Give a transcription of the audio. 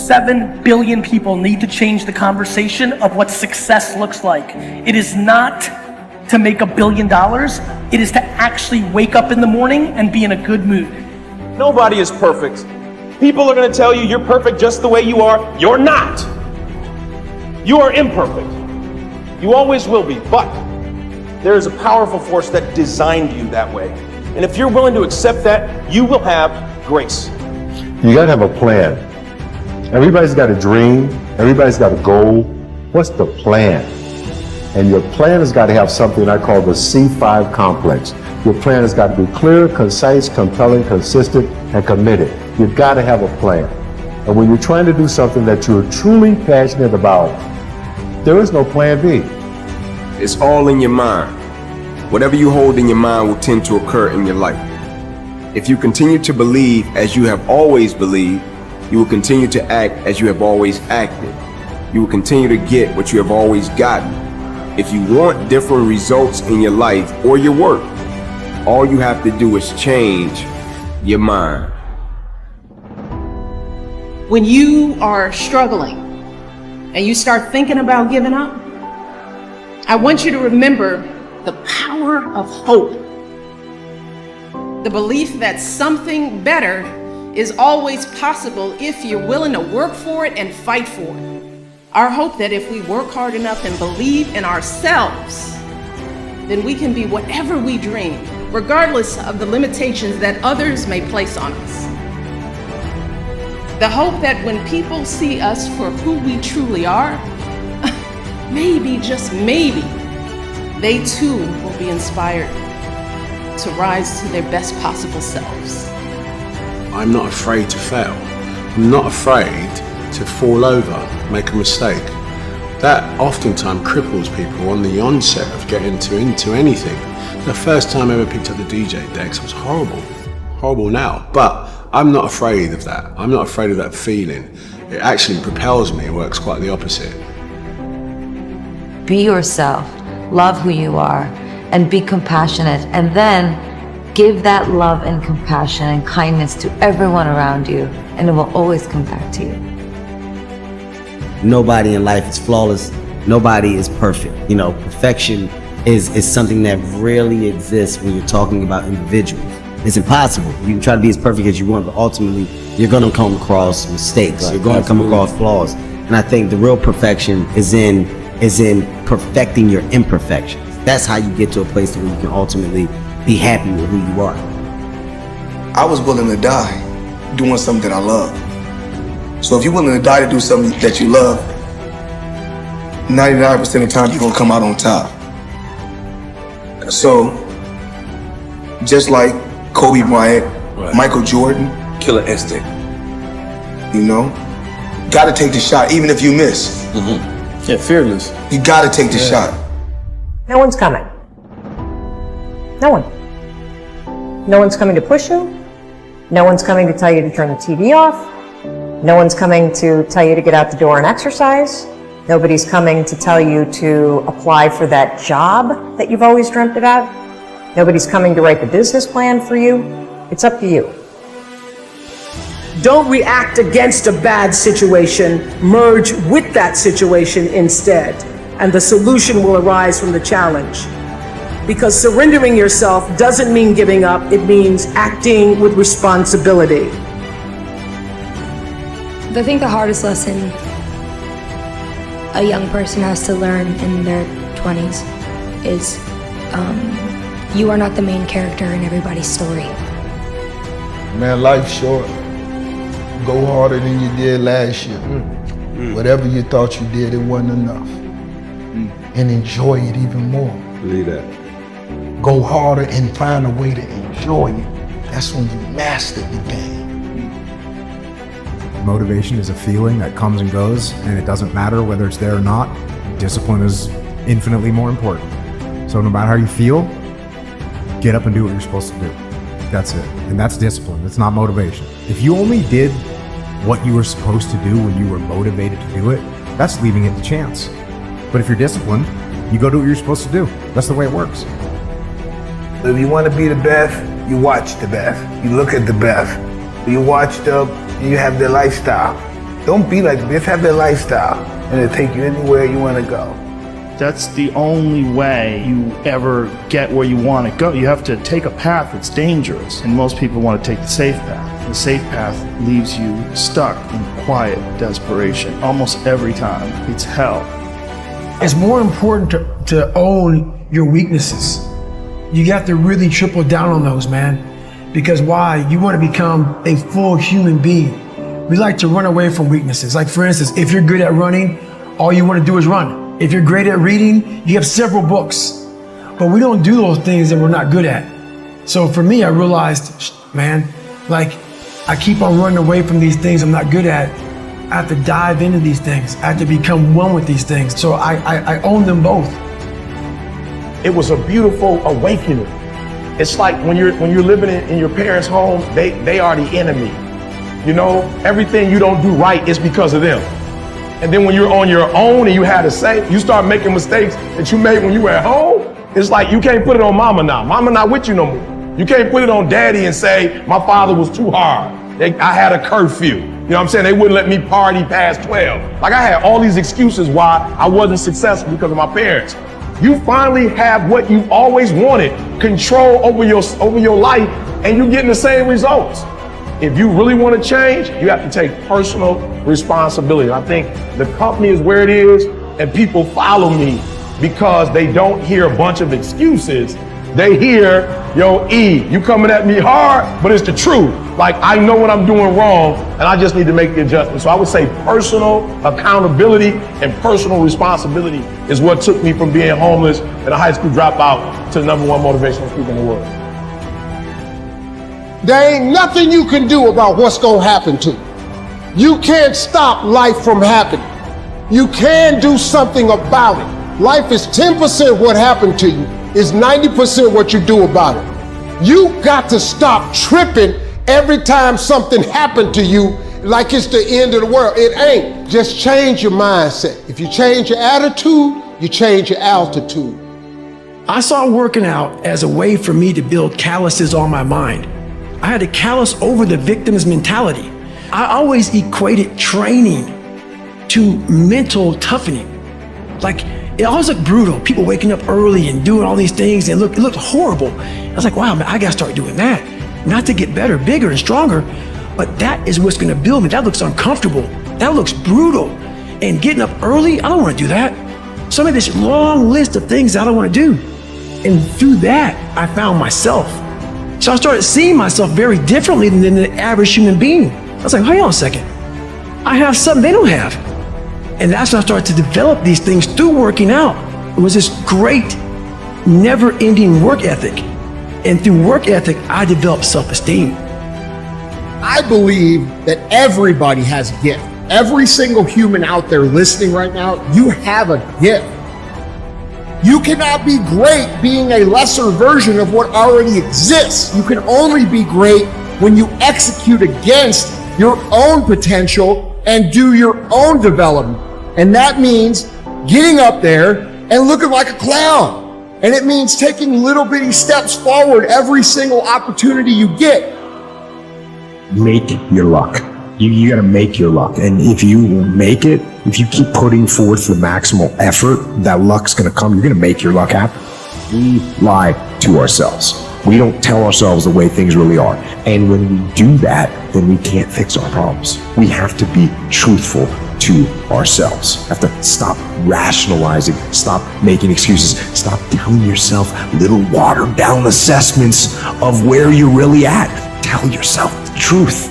7 billion people need to change the conversation of what success looks like. It is not to make $1 billion. It is to actually wake up in the morning and be in a good mood. Nobody is perfect. People are going to tell you you're perfect just the way you are. You're not. You are imperfect. You always will be, but there is a powerful force that designed you that way. And if you're willing to accept that, you will have grace. You gotta have a plan. Everybody's got a dream. Everybody's got a goal. What's the plan? And your plan has got to have something I call the C5 complex. Your plan has got to be clear, concise, compelling, consistent, and committed. You've got to have a plan. And when you're trying to do something that you're truly passionate about, there is no plan B. It's all in your mind. Whatever you hold in your mind will tend to occur in your life. If you continue to believe as you have always believed, you will continue to act as you have always acted. You will continue to get what you have always gotten. If you want different results in your life or your work, all you have to do is change your mind. When you are struggling and you start thinking about giving up, I want you to remember the power of hope. The belief that something better is always possible if you're willing to work for it and fight for it. Our hope that if we work hard enough and believe in ourselves, then we can be whatever we dream, regardless of the limitations that others may place on us. The hope that when people see us for who we truly are, maybe, just maybe, they too will be inspired to rise to their best possible selves. I'm not afraid to fail. I'm not afraid to fall over, make a mistake. That oftentimes cripples people on the onset of getting into anything. The first time I ever picked up the DJ decks was horrible now, but I'm not afraid of that. I'm not afraid of that feeling. It actually propels me. It works quite the opposite. Be yourself, love who you are, and be compassionate, and then give that love and compassion and kindness to everyone around you, and it will always come back to you. Nobody in life is flawless. Nobody is perfect. You know, perfection is something that rarely exists when you're talking about individuals. It's impossible. You can try to be as perfect as you want, but ultimately you're going to come across mistakes. Right. You're going to come across flaws. And I think the real perfection is in perfecting your imperfections. That's how you get to a place where you can ultimately be happy with who you are. I was willing to die doing something that I love. So if you're willing to die to do something that you love, 99% of the time you're gonna come out on top. So, just like Kobe Bryant, right. Michael Jordan, Killer instinct. You know, gotta take the shot even if you miss. Mm-hmm. Yeah, fearless. You gotta take the shot. No one's coming. No one. No one's coming to push you. No one's coming to tell you to turn the TV off. No one's coming to tell you to get out the door and exercise. Nobody's coming to tell you to apply for that job that you've always dreamt about. Nobody's coming to write the business plan for you. It's up to you. Don't react against a bad situation. Merge with that situation instead, and the solution will arise from the challenge. Because surrendering yourself doesn't mean giving up, it means acting with responsibility. I think the hardest lesson a young person has to learn in their 20s is you are not the main character in everybody's story. Man, life's short. Go harder than you did last year. Whatever you thought you did, it wasn't enough. And enjoy it even more. Believe that. Go harder and find a way to enjoy it. That's when you master the game. Motivation is a feeling that comes and goes, and it doesn't matter whether it's there or not. Discipline is infinitely more important. So no matter how you feel, get up and do what you're supposed to do. That's it. And that's discipline. It's not motivation. If you only did what you were supposed to do when you were motivated to do it, that's leaving it to chance. But if you're disciplined, you go do what you're supposed to do. That's the way it works. If you want to be the best, you watch the best. You look at the best. You watch them, and you have their lifestyle. Don't be like this. Have their lifestyle, and it'll take you anywhere you want to go. That's the only way you ever get where you want to go. You have to take a path that's dangerous, and most people want to take the safe path. The safe path leaves you stuck in quiet desperation almost every time. It's hell. It's more important to own your weaknesses. You got to really triple down on those, man. Because why? You want to become a full human being. We like to run away from weaknesses. Like for instance, if you're good at running, all you want to do is run. If you're great at reading, you have several books. But we don't do those things that we're not good at. So for me, I realized, man, like I keep on running away from these things I'm not good at. I have to dive into these things. I have to become one with these things. So I own them both. It was a beautiful awakening. It's like when you're living in your parents' home, they are the enemy. You know, everything you don't do right is because of them. And then when you're on your own and you had to say, you start making mistakes that you made when you were at home, it's like you can't put it on mama now. Mama not with you no more. You can't put it on daddy and say, my father was too hard. I had a curfew. You know what I'm saying? They wouldn't let me party past 12. Like I had all these excuses why I wasn't successful because of my parents. You finally have what you've always wanted, control over your life, and you're getting the same results. If you really want to change, you have to take personal responsibility. I think the company is where it is, and people follow me because they don't hear a bunch of excuses. They hear, yo, E, you coming at me hard, but it's the truth. Like, I know what I'm doing wrong, and I just need to make the adjustment. So I would say personal accountability and personal responsibility is what took me from being homeless and a high school dropout to the #1 motivational speaker in the world. There ain't nothing you can do about what's gonna happen to you. You can't stop life from happening. You can do something about it. Life is 10% what happened to you, is 90% what you do about it. You got to stop tripping every time something happened to you like it's the end of the world. It ain't. Just change your mindset. If you change your attitude, you change your altitude. I saw working out as a way for me to build calluses on my mind. I had to callous over the victim's mentality. I always equated training to mental toughening. Like, it always looked brutal. People waking up early and doing all these things, and it looked horrible. I was like, wow, man, I gotta start doing that. Not to get better, bigger, and stronger, but that is what's gonna build me. That looks uncomfortable. That looks brutal. And getting up early, I don't wanna do that. So I made this long list of things I don't wanna do. And through that, I found myself. So I started seeing myself very differently than the average human being. I was like, hold on a second. I have something they don't have. And that's when I started to develop these things through working out. It was this great, never-ending work ethic. And through work ethic, I developed self-esteem. I believe that everybody has a gift. Every single human out there listening right now, you have a gift. You cannot be great being a lesser version of what already exists. You can only be great when you execute against your own potential and do your own development. And that means getting up there and looking like a clown. And it means taking little bitty steps forward every single opportunity you get. Make your luck. You gotta make your luck. And if you make it, if you keep putting forth the maximal effort, that luck's gonna come. You're gonna make your luck happen. We lie to ourselves. We don't tell ourselves the way things really are. And when we do that, then we can't fix our problems. We have to be truthful to ourselves. Have to stop rationalizing, stop making excuses, stop telling yourself little watered down assessments of where you're really at. Tell yourself the truth.